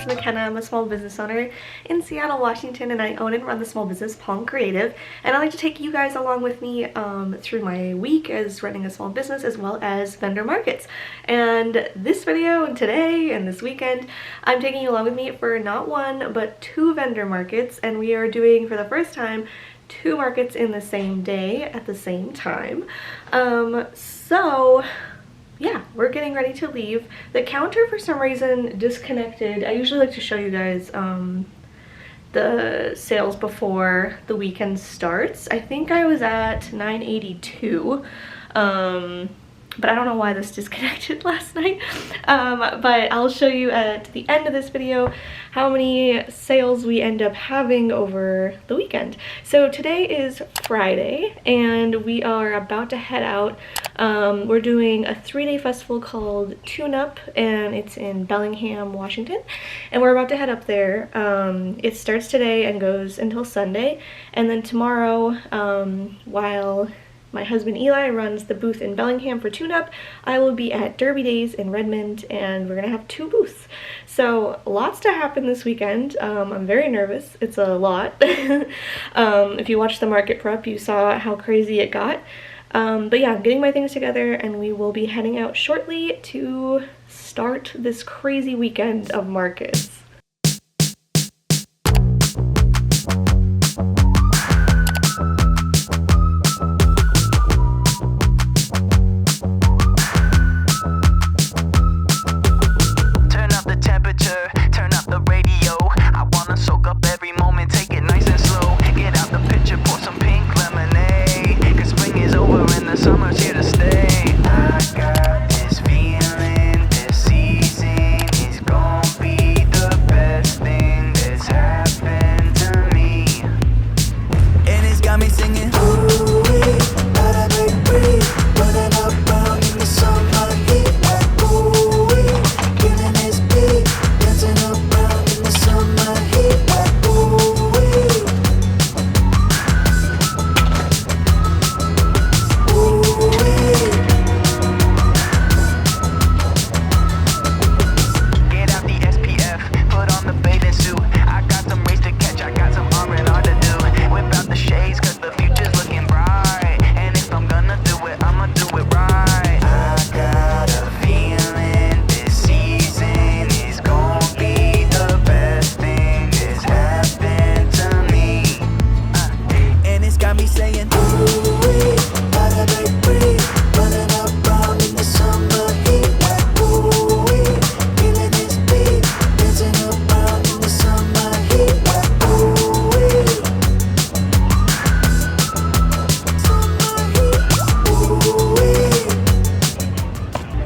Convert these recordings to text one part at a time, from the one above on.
name's McKenna. I'm a small business owner in Seattle, Washington, and I own and run the small business Palm Creative. And I like to take you guys along with me through my week as running a small business as well as vendor markets. And this video and today and this weekend, I'm taking you along with me for not one, but two vendor markets. And we are doing, for the first time, two markets in the same day at the same time. So yeah, we're getting ready to leave. The counter for some reason disconnected. I usually like to show you guys the sales before the weekend starts. I think I was at 982. But I don't know why this disconnected last night. But I'll show you at the end of this video how many sales we end up having over the weekend. So today is Friday and we are about to head out. We're doing a 3-day festival called Tune Up and it's in Bellingham, Washington. And we're about to head up there. It starts today and goes until Sunday. And then tomorrow, while my husband Eli runs the booth in Bellingham for Tune Up, I will be at Derby Days in Redmond, and we're gonna have two booths. So lots to happen this weekend. I'm very nervous. It's a lot. If you watched the market prep, you saw how crazy it got. But yeah, I'm getting my things together and we will be heading out shortly to start this crazy weekend of markets.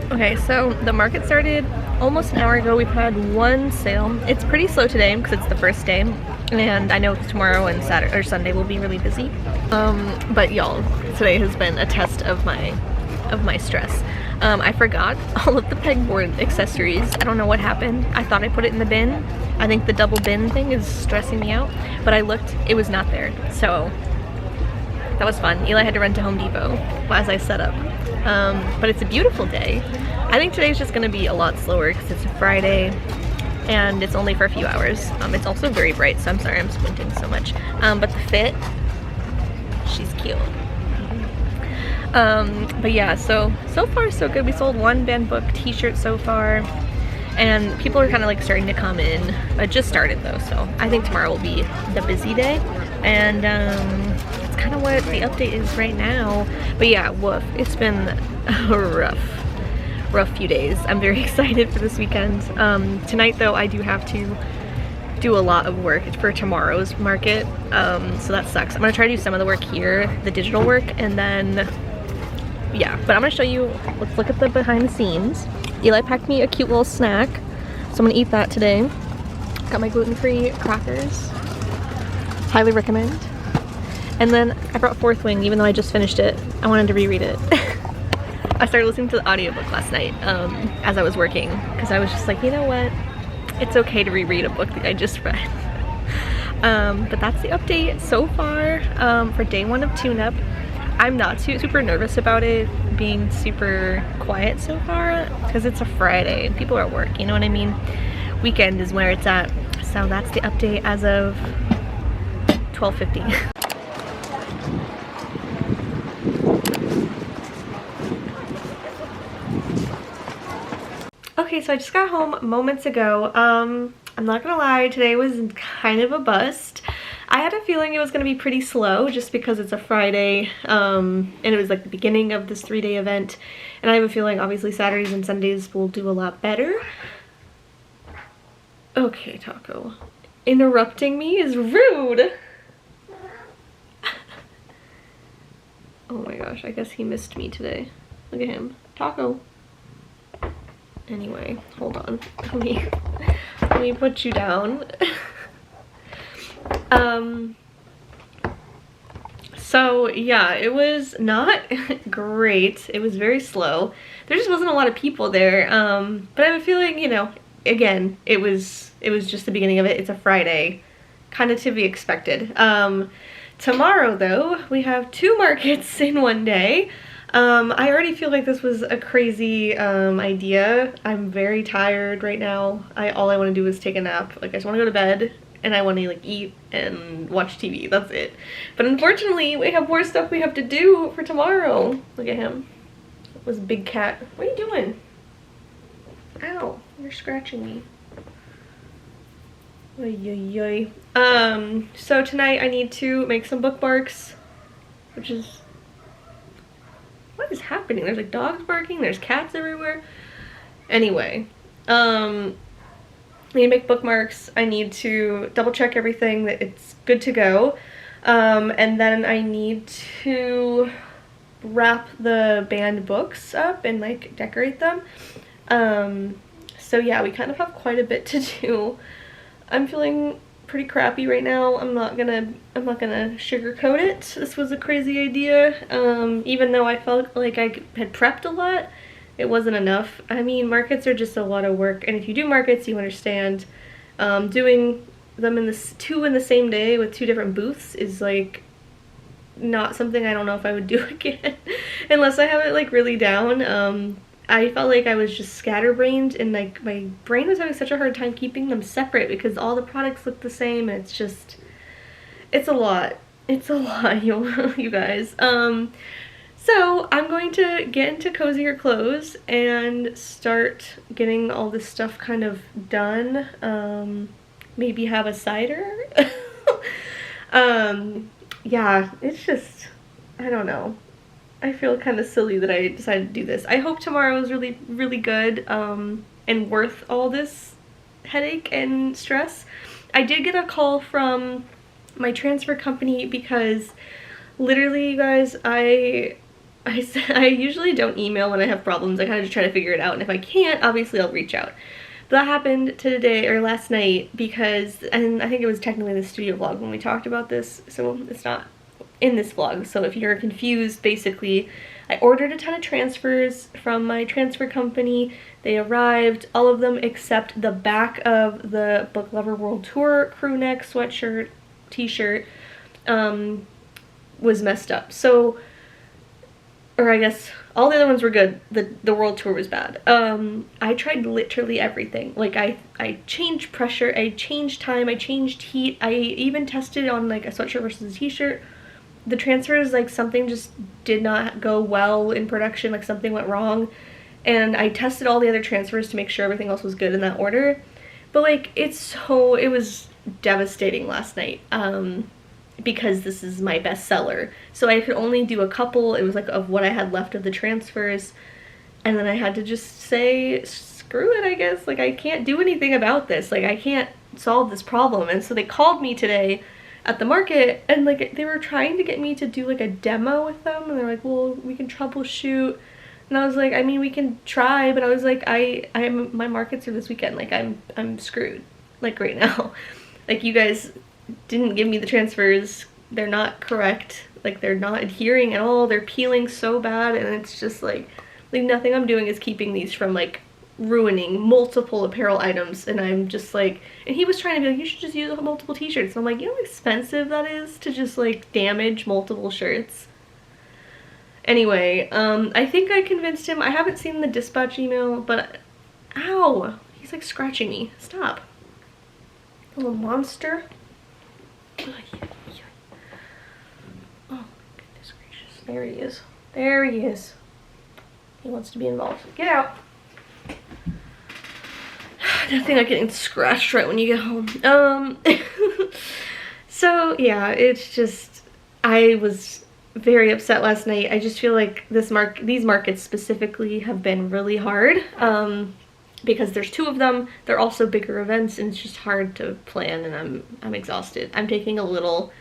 Okay, so the market started almost an hour ago. We've had one sale. It's pretty slow today because it's the first day, and I know tomorrow and Saturday or Sunday will be really busy. But y'all, today has been a test of my stress. I forgot all of the pegboard accessories. I don't know what happened. I thought I put it in the bin. I think the double bin thing is stressing me out, but I looked, it was not there. So that was fun. Eli had to run to Home Depot as I set up. But it's a beautiful day. I think today's just gonna be a lot slower because it's a Friday and it's only for a few hours. It's also very bright, so I'm sorry I'm squinting so much. But the fit, she's cute. But yeah, so far so good. We sold one band book t-shirt so far, and people are kind of like starting to come in. It just started though, so I think tomorrow will be the busy day. And that's kind of what the update is right now. But yeah, woof, it's been a rough few days. I'm very excited for this weekend. Tonight though, I do have to do a lot of work for tomorrow's market, so that sucks. I'm gonna try to do some of the work here, the digital work, and then yeah, but I'm gonna show you, let's look at the behind the scenes. Eli packed me a cute little snack, so I'm gonna eat that today. Got my gluten-free crackers, highly recommend. And then I brought Fourth Wing, even though I just finished it. I wanted to reread it. I started listening to the audiobook last night as I was working, because I was just like, you know what? It's okay to reread a book that I just read. But that's the update so far for day one of Tune Up. I'm not super nervous about it being super quiet so far, because it's a Friday and people are at work, you know what I mean? weekend is where it's at. So that's the update as of 12:50. Okay, so I just got home moments ago. I'm not gonna lie, today was kind of a bust. I had a feeling it was gonna be pretty slow just because it's a Friday, and it was like the beginning of this 3-day event. And I have a feeling obviously Saturdays and Sundays will do a lot better. Okay, Taco. Interrupting me is rude. Oh my gosh, I guess he missed me today. Look at him. Taco. Anyway, hold on. Let me put you down. So yeah, it was not great. It was very slow. There just wasn't a lot of people there. But I have a feeling, you know, again, it was just the beginning of it. It's a Friday, kind of to be expected. Tomorrow though, we have 2 markets in one day. I already feel like this was a crazy idea. I'm very tired right now. All I want to do is take a nap. Like, I just want to go to bed and I want to like eat and watch TV. That's it. But unfortunately, we have more stuff we have to do for tomorrow. Look at him. That was a big cat. What are you doing? Ow, you're scratching me. Oy, oy, oy. So tonight I need to make some bookmarks, which is... What is happening? There's like dogs barking, there's cats everywhere. Anyway, I need to make bookmarks. I need to double check everything that it's good to go. And then I need to wrap the banned books up and like decorate them. So yeah, we kind of have quite a bit to do. I'm feeling pretty crappy right now. I'm not gonna sugarcoat it. This was a crazy idea. Even though I felt like I had prepped a lot, it wasn't enough. I mean, markets are just a lot of work, and if you do markets, you understand. Doing them in 2 in the same day with 2 different booths is like not something I don't know if I would do again unless I have it like really down. I felt like I was just scatterbrained, and like my brain was having such a hard time keeping them separate because all the products look the same, and it's a lot. It's a lot, you guys. So I'm going to get into cozier clothes and start getting all this stuff kind of done. Maybe have a cider. Yeah, it's just, I don't know. I feel kind of silly that I decided to do this. I hope tomorrow is really, really good and worth all this headache and stress. I did get a call from my transfer company because literally, you guys, I usually don't email when I have problems. I kind of just try to figure it out, and if I can't, obviously I'll reach out. But that happened today or last night because, and I think it was technically the studio vlog when we talked about this, so it's not in this vlog. So if you're confused, basically I ordered a ton of transfers from my transfer company. They arrived, all of them except the back of the Book Lover World Tour crew neck sweatshirt t-shirt was messed up. So, or I guess all the other ones were good. The world tour was bad. I tried literally everything. Like I changed pressure, I changed time, I changed heat, I even tested on like a sweatshirt versus a t-shirt. The transfers, like something just did not go well in production, like something went wrong. And I tested all the other transfers to make sure everything else was good in that order. But like it was devastating last night because this is my bestseller. So I could only do a couple, it was like of what I had left of the transfers. And then I had to just say, screw it, I guess. Like I can't do anything about this. Like I can't solve this problem. And so they called me today at the market, and like they were trying to get me to do like a demo with them, and they're like, well, we can troubleshoot. And I was like, I mean, we can try, but I was like, my markets are this weekend. Like I'm screwed, like right now. Like you guys didn't give me the transfers. They're not correct. Like they're not adhering at all. They're peeling so bad, and it's just like nothing I'm doing is keeping these from like ruining multiple apparel items. And I'm just like, and he was trying to be like, you should just use multiple t-shirts. And I'm like, you know how expensive that is to just like damage multiple shirts? Anyway, I think I convinced him. I haven't seen the dispatch email, but ow, he He's like scratching me. Stop. Little monster. Oh, goodness gracious. There he is. There he is. He wants to be involved. Get out. Nothing like getting scratched right when you get home. So yeah, it's just, I was very upset last night. I just feel like these markets specifically have been really hard. Because there's 2 of them. They're also bigger events, and it's just hard to plan, and I'm exhausted. I'm taking a little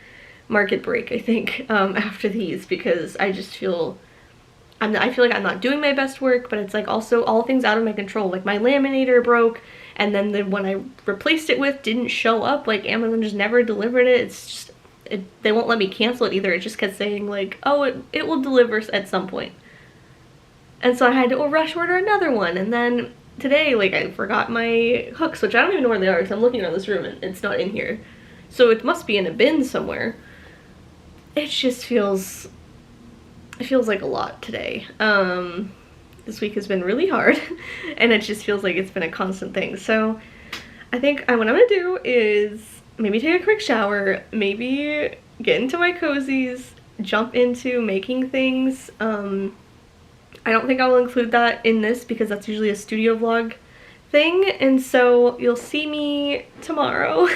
market break, I think, after these, because I just feel I feel like I'm not doing my best work, but it's like also all things out of my control. Like my laminator broke, and then the one I replaced it with didn't show up. Like Amazon just never delivered it. It's just they won't let me cancel it either. It just kept saying like, oh, it will deliver at some point. And so I had to rush order another one, and then today, like, I forgot my hooks, which I don't even know where they are because I'm looking around this room and it's not in here. So it must be in a bin somewhere. It just feels like a lot today. This week has been really hard and it just feels like it's been a constant thing. So I think what I'm gonna do is maybe take a quick shower, maybe get into my cozies, jump into making things. I don't think I'll include that in this because that's usually a studio vlog thing, and so you'll see me tomorrow.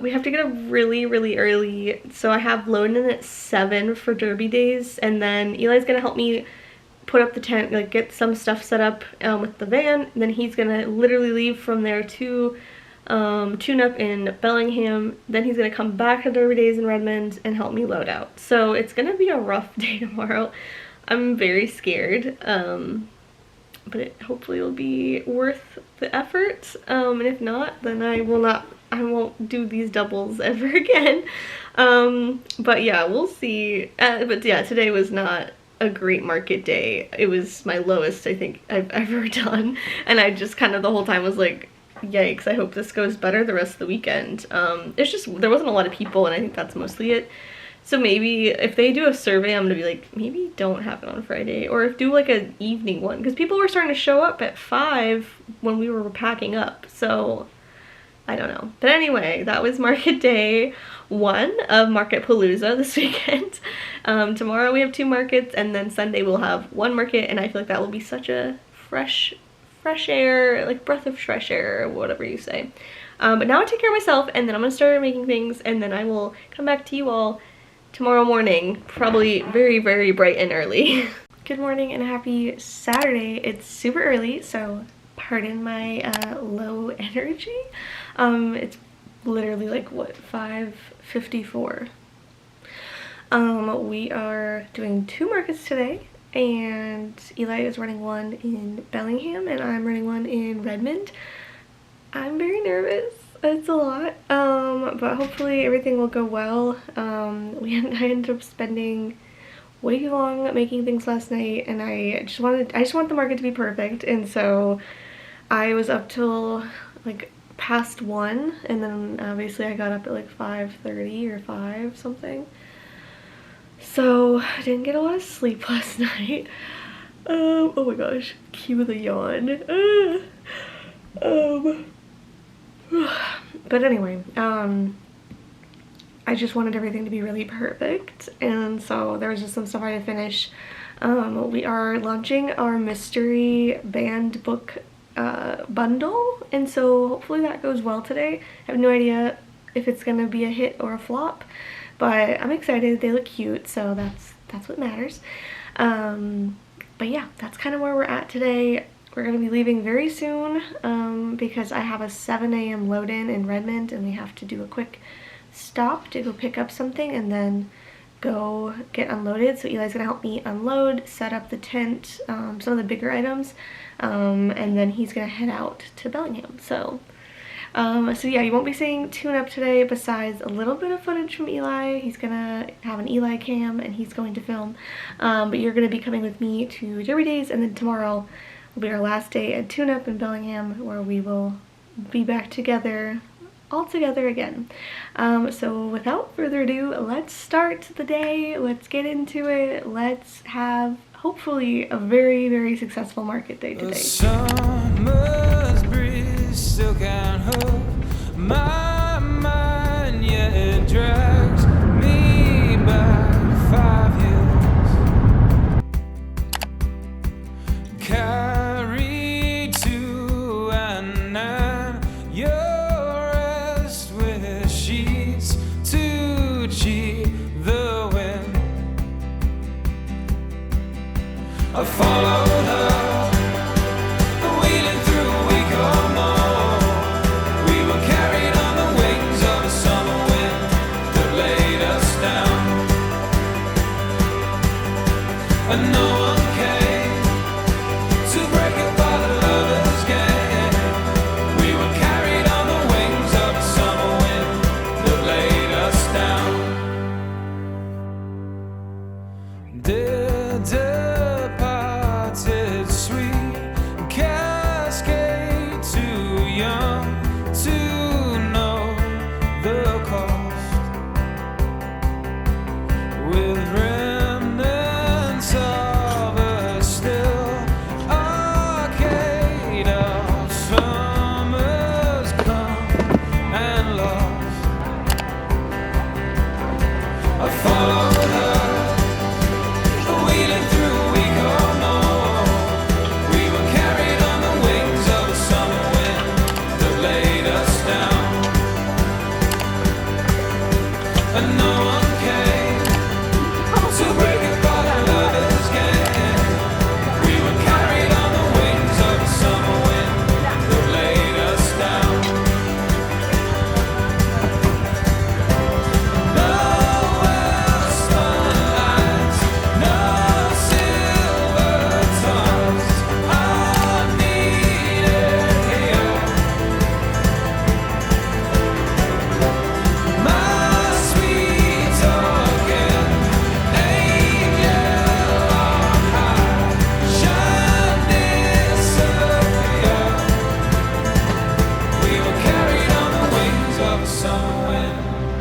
We have to get up really early, so I have loading in at 7 for Derby days, and then Eli's gonna help me put up the tent, like get some stuff set up with the van, and then he's gonna literally leave from there to tune up in Bellingham. Then he's gonna come back to Derby days in Redmond and help me load out. So it's gonna be a rough day tomorrow. I'm very scared, but hopefully it'll be worth the effort, and if not, then I won't do these doubles ever again. But yeah, we'll see. But yeah, today was not a great market day. It was my lowest I think I've ever done, and I just kind of the whole time was like, yikes, I hope this goes better the rest of the weekend. It's just, there wasn't a lot of people, and I think that's mostly it. So maybe if they do a survey, I'm gonna be like, maybe don't have it on Friday, or if do like an evening one, because people were starting to show up at 5 when we were packing up. So I don't know. But anyway, that was market day 1 of Market Palooza this weekend. Tomorrow we have 2 markets, and then Sunday we'll have 1 market, and I feel like that will be such a fresh air, like breath of fresh air, or whatever you say. But now I take care of myself, and then I'm gonna start making things, and then I will come back to you all tomorrow morning, probably very bright and early. Good morning and happy Saturday. It's super early, so pardon my low energy. It's literally like what, 5:54. We are doing 2 markets today, and Eli is running one in Bellingham and I'm running one in Redmond. I'm very nervous. It's a lot, but hopefully everything will go well. I ended up spending way too long making things last night, and I just want the market to be perfect, and so I was up till like past 1, and then obviously I got up at like 5:30 or 5 something. So I didn't get a lot of sleep last night. Oh my gosh, cue the yawn. But anyway, I just wanted everything to be really perfect, and so there was just some stuff I had to finish. We are launching our mystery band book bundle, and so hopefully that goes well today. I have no idea if it's gonna be a hit or a flop, but I'm excited. They look cute, so that's what matters. But yeah, that's kind of where we're at today. We're going to be leaving very soon because I have a 7 a.m. load-in in Redmond, and we have to do a quick stop to go pick up something and then go get unloaded. So Eli's going to help me unload, set up the tent, some of the bigger items, and then he's going to head out to Bellingham. So yeah, you won't be seeing tune up today besides a little bit of footage from Eli. He's gonna have an Eli cam and he's going to film, but you're going to be coming with me to Derby days, and then tomorrow will be our last day at tune up in Bellingham, where we will be back together, all together again. So without further ado, let's start the day. Let's get into it. Let's have hopefully a very successful market day today. still can't hold my mind, yet it drags me back 5 years. Carried to and then your rest with sheets to cheat the wind. I followed her. And no one came to break apart the lovers' game. We were carried on the wings of a summer wind that laid us down. Departed sweet cascade, too young to know the cost. With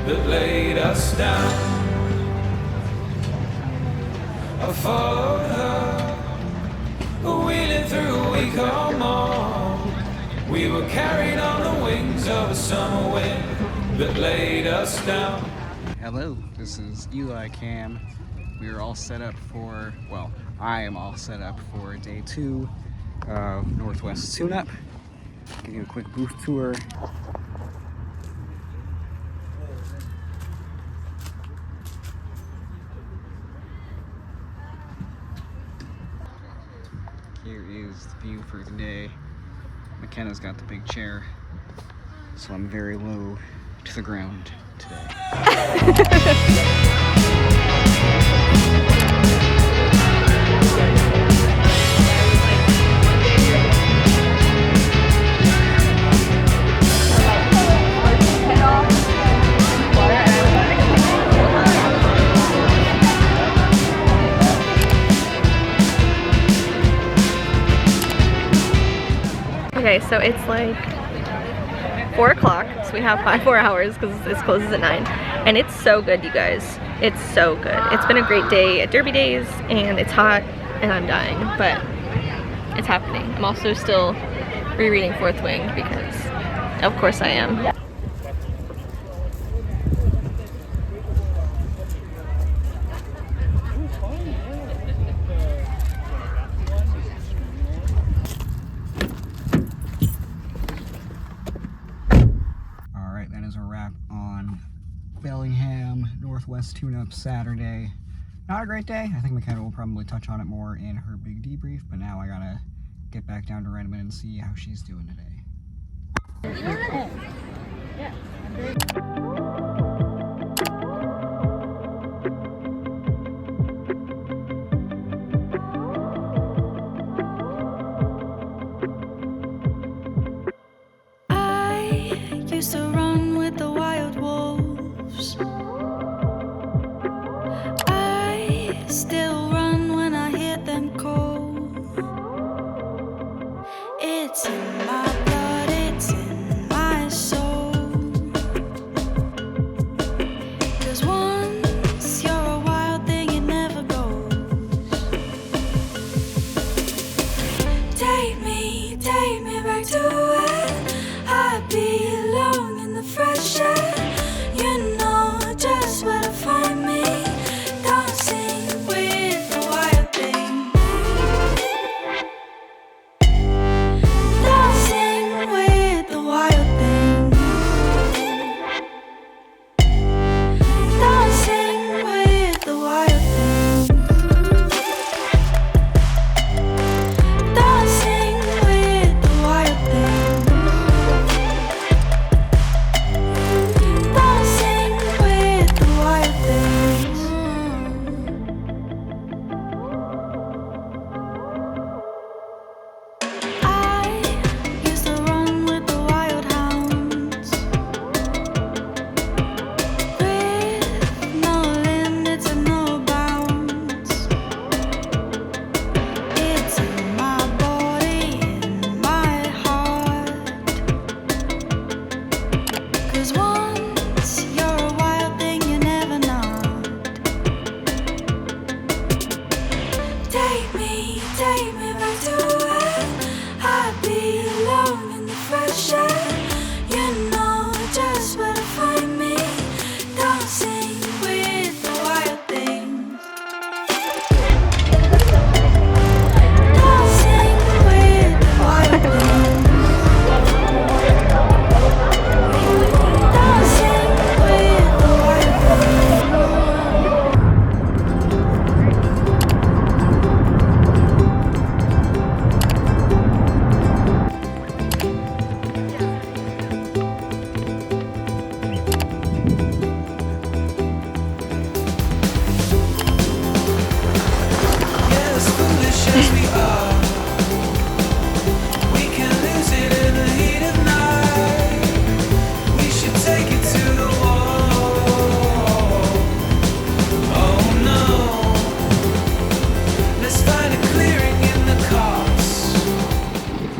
that laid us down. I followed her, wheeling through a week or more. We were carried on the wings of a summer wind that laid us down. Hello, this is Eli Cam. We are all set up for, well, I am all set up for day 2 of Northwest Tune-Up. Give you a quick booth tour. Here is the view for the day. McKenna's got the big chair, so I'm very low to the ground today. Okay, so it's like 4 o'clock, so we have 5 more hours because it closes at 9. And it's so good, you guys. It's so good. It's been a great day at Derby Days, and it's hot, and I'm dying, but it's happening. I'm also still rereading Fourth Wing because, of course I am. Bellingham Northwest Tune-Up Saturday. Not a great day. I think McKenna will probably touch on it more in her big debrief, but now I gotta get back down to Redmond and see how she's doing today. I used to run with the wild wolves. I still run when I hear them call. It's in my blood, it's in my soul. 'Cause once you're a wild thing, it never goes. Take me back to it.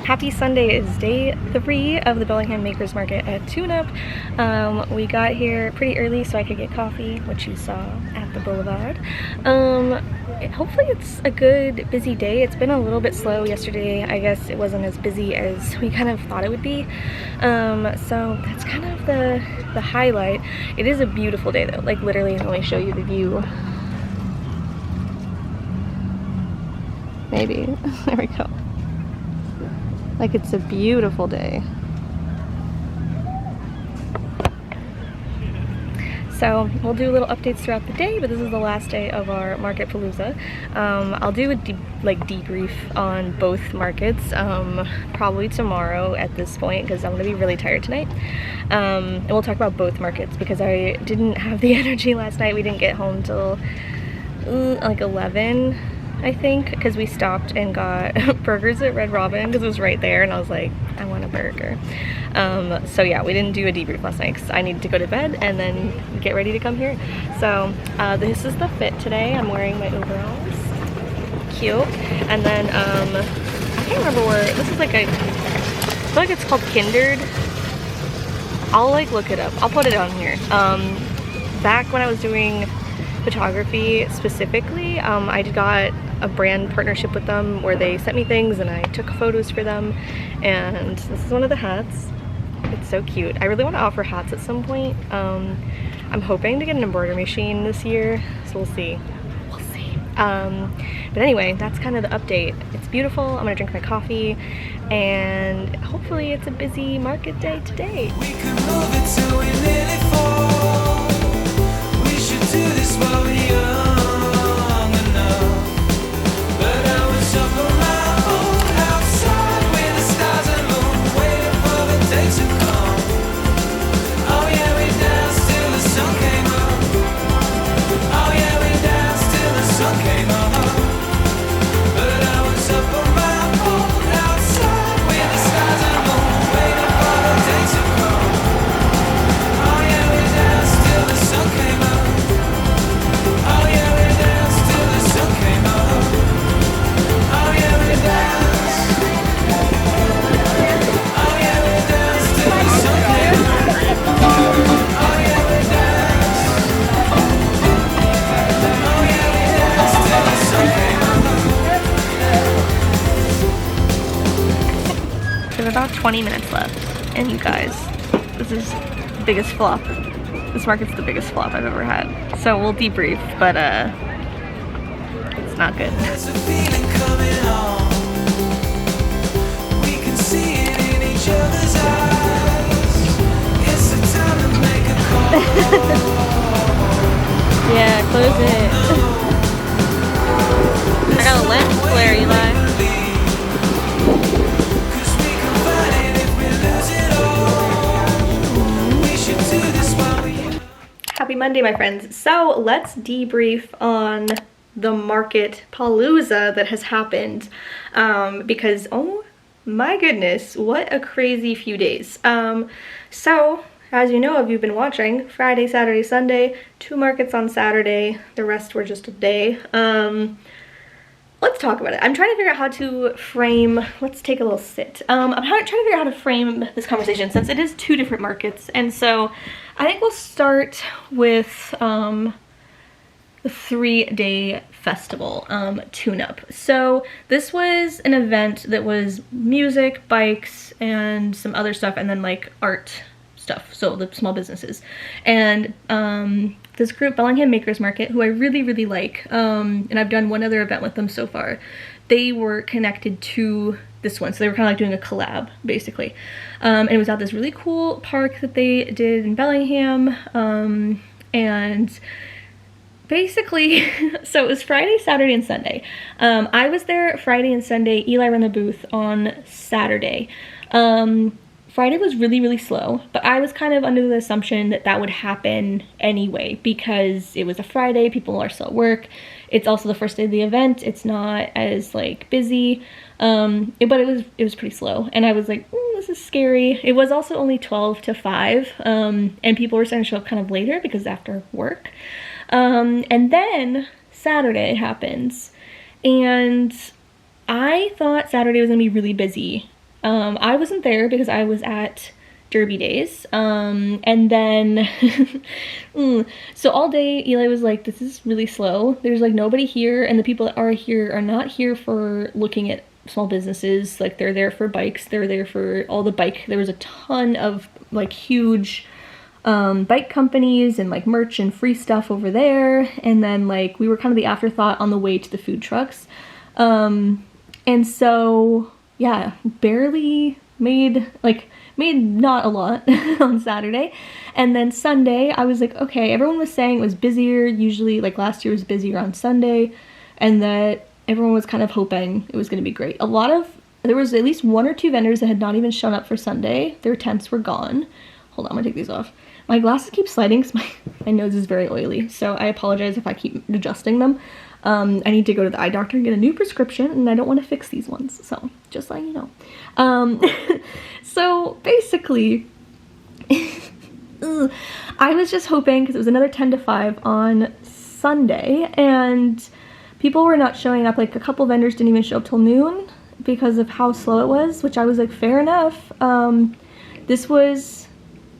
happy Sunday. Is day 3 of the Bellingham Makers Market at Tune Up. We got here pretty early so I could get coffee, which you saw at the boulevard. Hopefully it's a good busy day. It's been a little bit slow yesterday. I guess it wasn't as busy as we kind of thought it would be. So that's kind of the highlight. It is a beautiful day though. Like literally, let me show you the view. Maybe. There we go. Like it's a beautiful day. So we'll do little updates throughout the day, but this is the last day of our Market Palooza. I'll do a debrief on both markets probably tomorrow at this point because I'm gonna be really tired tonight. And we'll talk about both markets because I didn't have the energy last night. We didn't get home till like 11. I think, because we stopped and got burgers at Red Robin because it was right there and I was like, I want a burger. So yeah, we didn't do a debrief last night because I needed to go to bed and then get ready to come here. So this is the fit today. I'm wearing my overalls. Cute. And then I can't remember where, this is like I feel like it's called Kindred. I'll like look it up. I'll put it on here. Back when I was doing photography specifically, I got a brand partnership with them where they sent me things and I took photos for them, and this is one of the hats. It's so cute. I really want to offer hats at some point. I'm hoping to get an embroidery machine this year, so we'll see. We'll see. But anyway, that's kind of the update. It's beautiful. I'm gonna drink my coffee and hopefully it's a busy market day today. We could move it till we nearly fall. We should do this while we're young enough. But I was up on my own outside with the stars and moon, waiting for the day to come. Oh yeah, we danced till the sun came up. Oh yeah, we danced till the sun came up. But I was up on my own outside with the stars and moon, waiting for the day to come. Oh yeah, we danced till the sun came up. Oh yeah, we danced till the sun came up. Oh yeah, we danced. Oh yeah, we danced till the sun came up. Oh yeah, we danced. Oh yeah, we danced till the sun came up. We have about 20 minutes left, and you guys, this is the biggest flop. This market's the biggest flop I've ever had. So we'll debrief, but it's not good. There's a feeling coming on. We can see it in each other's eyes. It's the time to make a call. Yeah, close it. I got a lens flare, Eli. Cause we can find it if we lose it all. We should do this while we Happy Monday, my friends. So let's debrief on the Market Palooza that has happened because oh my goodness, what a crazy few days. So as you know, if you've been watching, Friday, Saturday, Sunday, 2 markets on Saturday, the rest were just a day. Let's talk about it. I'm trying to figure out how to frame, let's take a little sit. I'm trying to figure out how to frame this conversation since it is 2 different markets. And so I think we'll start with the 3-day festival, Tune Up. So this was an event that was music, bikes, and some other stuff, and then like art stuff, so the small businesses. And this group, Bellingham Makers Market, who I really, really like, and I've done one other event with them so far, they were connected to this one, so they were kind of like doing a collab, basically. And it was at this really cool park that they did in Bellingham, and basically, so it was Friday, Saturday, and Sunday. I was there Friday and Sunday. Eli ran the booth on Saturday. Friday was really, really slow, but I was kind of under the assumption that that would happen anyway because it was a Friday, people are still at work. It's also the first day of the event. It's not as like busy, but it was pretty slow, and I was like, this is scary. It was also only 12 to 5, and people were starting to show up kind of later because after work. And then Saturday happens, and I thought Saturday was gonna be really busy. I wasn't there because I was at Derby Days. And then, so all day Eli was like, this is really slow. There's like nobody here, and the people that are here are not here for looking at small businesses. Like they're there for bikes, they're there for all the bike. There was a ton of like huge bike companies and like merch and free stuff over there. And then like we were kind of the afterthought on the way to the food trucks. And so yeah, barely made not a lot on Saturday. And then Sunday, I was like, okay, everyone was saying it was busier. Usually, like last year was busier on Sunday, and that everyone was kind of hoping it was going to be great. There was at least 1 or 2 vendors that had not even shown up for Sunday. Their tents were gone. Hold on, I'm gonna take these off. My glasses keep sliding because my nose is very oily, so I apologize if I keep adjusting them. I need to go to the eye doctor and get a new prescription, and I don't want to fix these ones, so just letting you know. So basically, I was just hoping, because it was another 10 to 5 on Sunday, and people were not showing up. Like a couple vendors didn't even show up till noon because of how slow it was, which I was like, fair enough. This was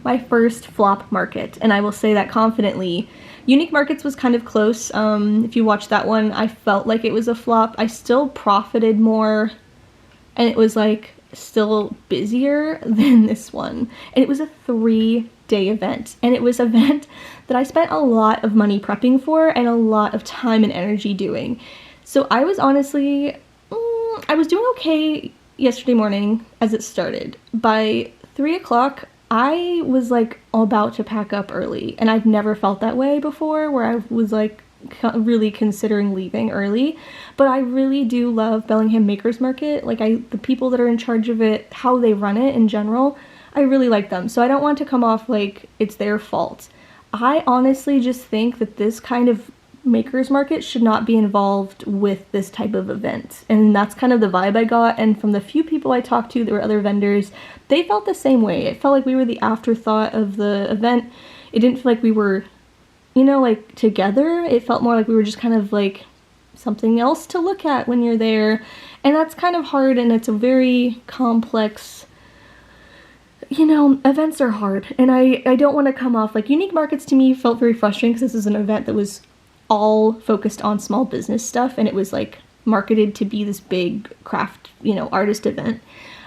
my first flop market, and I will say that confidently. Unique Markets was kind of close. If you watched that one, I felt like it was a flop. I still profited more, and it was like still busier than this one. And it was a 3-day event, and it was an event that I spent a lot of money prepping for and a lot of time and energy doing. So I was honestly, I was doing okay yesterday morning as it started. By 3 o'clock, I was like about to pack up early, and I've never felt that way before, where I was like really considering leaving early. But I really do love Bellingham Makers Market. Like the people that are in charge of it, how they run it in general, I really like them. So I don't want to come off like it's their fault. I honestly just think that this kind of makers market should not be involved with this type of event, and that's kind of the vibe I got. And from the few people I talked to, there were other vendors, they felt the same way. It felt like we were the afterthought of the event. It didn't feel like we were, you know, like together. It felt more like we were just kind of like something else to look at when you're there, and that's kind of hard, and it's a very complex, you know, events are hard, and I don't want to come off like Unique Markets. To me felt very frustrating because this is an event that was all focused on small business stuff, and it was like marketed to be this big craft, you know, artist event.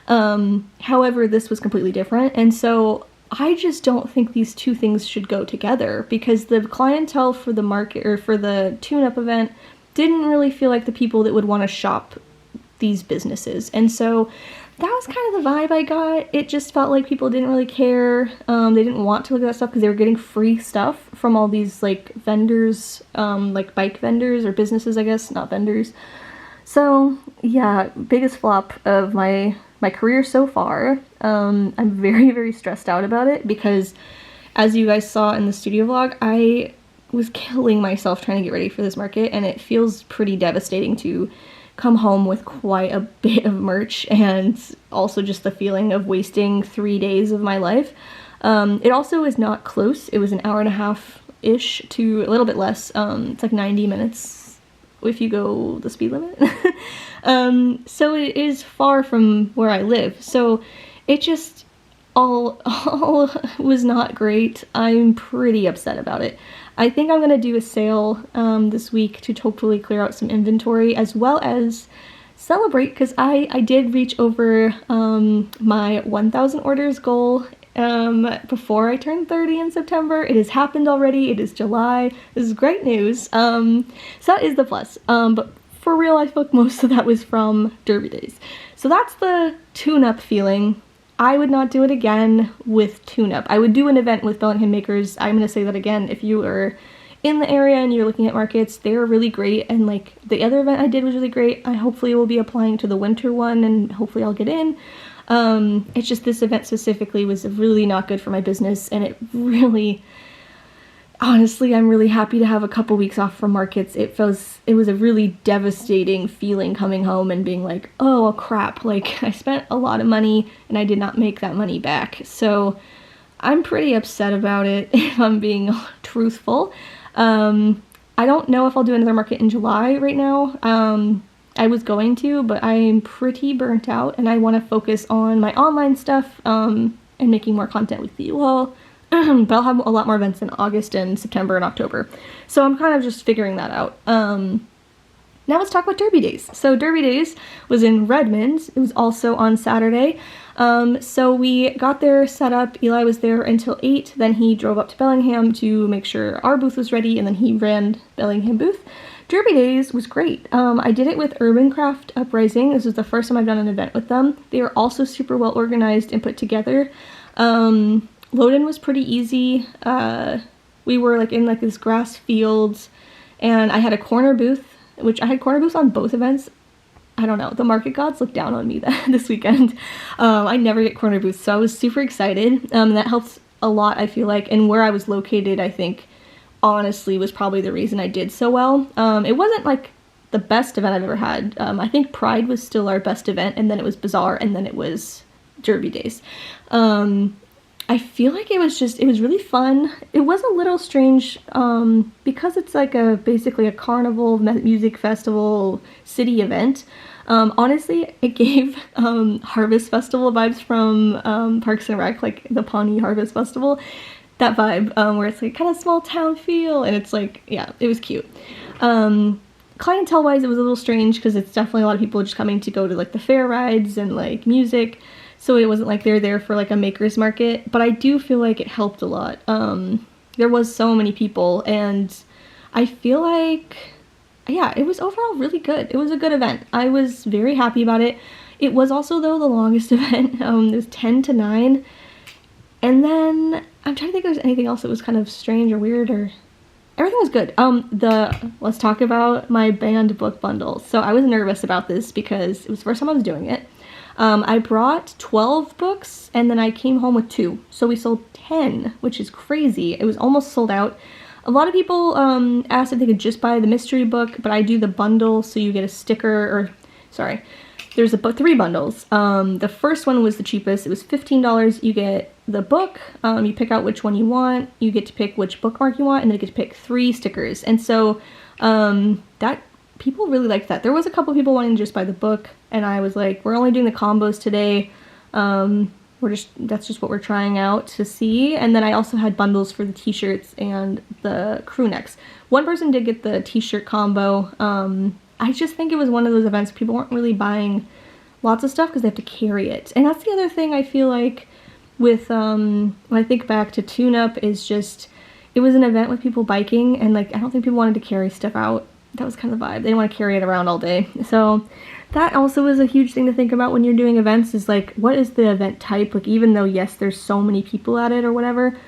However, this was completely different, and so I just don't think these two things should go together, because the clientele for the market, or for the tune-up event, didn't really feel like the people that would want to shop these businesses. And so that was kind of the vibe I got. It just felt like people didn't really care. They didn't want to look at that stuff because they were getting free stuff from all these like vendors, like bike vendors or businesses, I guess, not vendors. So yeah, biggest flop of my career so far. I'm very, very stressed out about it because, as you guys saw in the studio vlog, I was killing myself trying to get ready for this market, and it feels pretty devastating to come home with quite a bit of merch, and also just the feeling of wasting 3 days of my life. It also is not close. It was an hour and a half-ish to a little bit less. It's like 90 minutes if you go the speed limit. So it is far from where I live. So it just all was not great. I'm pretty upset about it. I think I'm going to do a sale this week to totally clear out some inventory, as well as celebrate, because I did reach over my 1,000 orders goal before I turned 30 in September. It has happened already. It is July. This is great news. So that is the plus. But for real, I feel like most of that was from Derby Days. So that's the tune-up feeling. I would not do it again with tune-up. I would do an event with Bellingham Makers. I'm going to say that again. If you are in the area and you're looking at markets, they're really great. And like the other event I did was really great. I hopefully will be applying to the winter one, and hopefully I'll get in. It's just this event specifically was really not good for my business, and it really, honestly, I'm really happy to have a couple weeks off from markets. It was a really devastating feeling coming home and being like, oh crap, like I spent a lot of money and I did not make that money back. So I'm pretty upset about it, if I'm being truthful. I don't know if I'll do another market in July right now. I was going to, but I'm pretty burnt out and I want to focus on my online stuff and making more content with you all. But I'll have a lot more events in August and September and October. So I'm kind of just figuring that out. Now let's talk about Derby Days. So Derby Days was in Redmond. It was also on Saturday. So we got there set up. Eli was there until 8. Then he drove up to Bellingham to make sure our booth was ready, and then he ran Bellingham booth. Derby Days was great. I did it with Urban Craft Uprising. This was the first time I've done an event with them. They were also super well organized and put together. Load-in was pretty easy. We were like in like this grass field, and I had a corner booth, which I had corner booths on both events. I don't know, the market gods looked down on me this weekend. I never get corner booths, so I was super excited. That helps a lot, I feel like, and where I was located, I think, honestly, was probably the reason I did so well. It wasn't like the best event I've ever had. I think Pride was still our best event, and then it was Bazaar, and then it was Derby Days. I feel like it was really fun. It was a little strange because it's like basically a carnival music festival city event. Honestly, it gave Harvest Festival vibes from Parks and Rec, like the Pawnee Harvest Festival. That vibe where it's like kind of small town feel, and it's like, yeah, it was cute. Clientele wise, it was a little strange because it's definitely a lot of people just coming to go to like the fair rides and like music. So it wasn't like they're there for like a maker's market, but I do feel like it helped a lot. There was so many people, and I feel like, yeah, it was overall really good. It was a good event. I was very happy about it. It was also, though, the longest event. It was 10 to 9. And then I'm trying to think if there's anything else that was kind of strange or weird, or everything was good. Let's talk about my banned book bundle. So I was nervous about this because it was the first time I was doing it. I brought 12 books, and then I came home with 2. So we sold 10, which is crazy. It was almost sold out. A lot of people asked if they could just buy the mystery book, but I do the bundle, so you get a sticker, there's 3 bundles. The first one was the cheapest. It was $15. You get the book, you pick out which one you want, you get to pick which bookmark you want, and then you get to pick 3 stickers. And so that people really liked that. There was a couple people wanting to just buy the book, and I was like, we're only doing the combos today. That's just what we're trying out to see. And then I also had bundles for the t-shirts and the crew necks. One person did get the t-shirt combo. I just think it was one of those events people weren't really buying lots of stuff because they have to carry it. And that's the other thing I feel like with, when I think back to Tune Up, is just, it was an event with people biking, and like, I don't think people wanted to carry stuff out. That was kind of the vibe. They didn't want to carry it around all day. So that also is a huge thing to think about when you're doing events, is like, what is the event type? Like, even though, yes, there's so many people at it or whatever,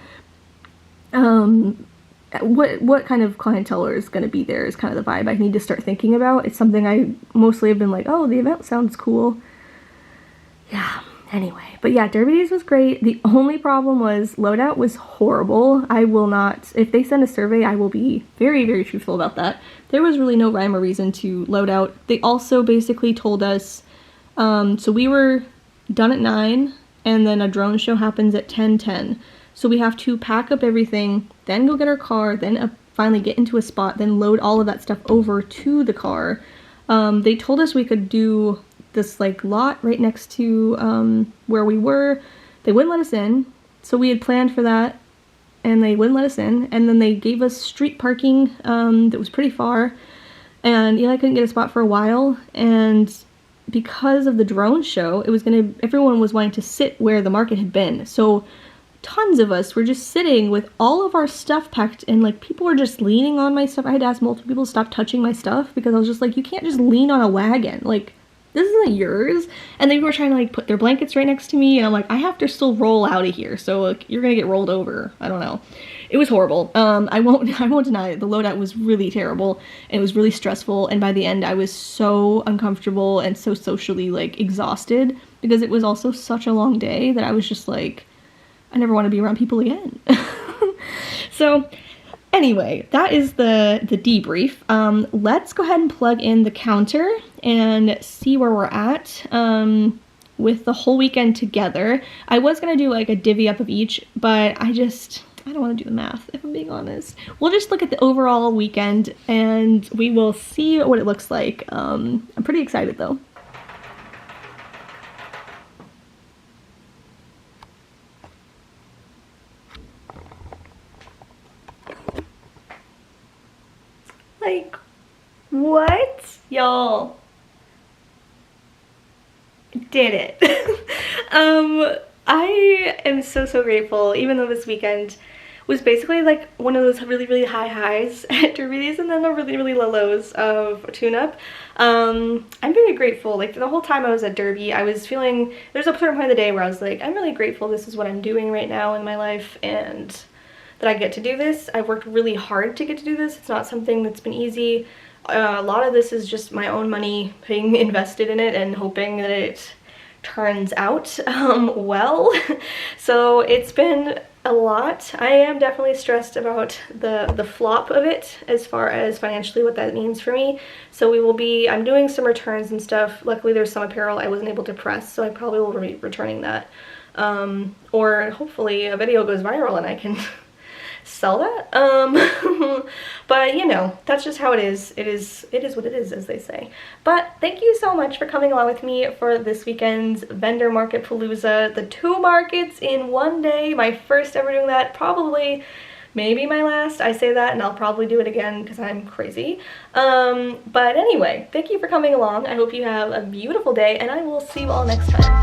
what kind of clientele is going to be there is kind of the vibe I need to start thinking about. It's something I mostly have been like, oh, the event sounds cool. Yeah, anyway. But yeah, Derby Days was great. The only problem was loadout was horrible. I will not, if they send a survey, I will be very, very truthful about that. There was really no rhyme or reason to load out. They also basically told us, so we were done at 9, and then a drone show happens at 10:10. So we have to pack up everything, then go get our car, then finally get into a spot, then load all of that stuff over to the car. They told us we could do this like lot right next to where we were. They wouldn't let us in, so we had planned for that, and they wouldn't let us in. And then they gave us street parking that was pretty far, and I couldn't get a spot for a while. And because of the drone show, everyone was wanting to sit where the market had been. So tons of us were just sitting with all of our stuff packed, and like people were just leaning on my stuff. I had to ask multiple people to stop touching my stuff because I was just like, you can't just lean on a wagon. Like, this isn't yours. And they were trying to like put their blankets right next to me, and I'm like, I have to still roll out of here, so like, you're gonna get rolled over. I don't know. It was horrible. I won't deny it. The loadout was really terrible, and it was really stressful, and by the end I was so uncomfortable and so socially like exhausted because it was also such a long day that I was just like, I never want to be around people again. So anyway, that is the debrief. Let's go ahead and plug in the counter and see where we're at with the whole weekend together. I was going to do like a divvy up of each, but I don't want to do the math, if I'm being honest. We'll just look at the overall weekend and we will see what it looks like. I'm pretty excited though. Like, what? Y'all. Did it. I am so grateful, even though this weekend was basically like one of those really high highs at derbies and then the really low lows of tune-up. I'm very grateful. Like the whole time I was at Derby, I was feeling, there's a certain point of the day where I was like, I'm really grateful this is what I'm doing right now in my life and that I get to do this. I've worked really hard to get to do this. It's not something that's been easy. A lot of this is just my own money being invested in it and hoping that it turns out well. So it's been a lot. I am definitely stressed about the flop of it as far as financially what that means for me. So we will be, I'm doing some returns and stuff. Luckily there's some apparel I wasn't able to press, so I probably will be returning that. Or hopefully a video goes viral and I can sell that. But you know, that's just how it is. It is what it is, as they say. But thank you so much for coming along with me for this weekend's vendor market palooza. The 2 markets in one day. My first ever doing that, probably maybe my last. I say that and I'll probably do it again because I'm crazy. But anyway, thank you for coming along. I hope you have a beautiful day and I will see you all next time.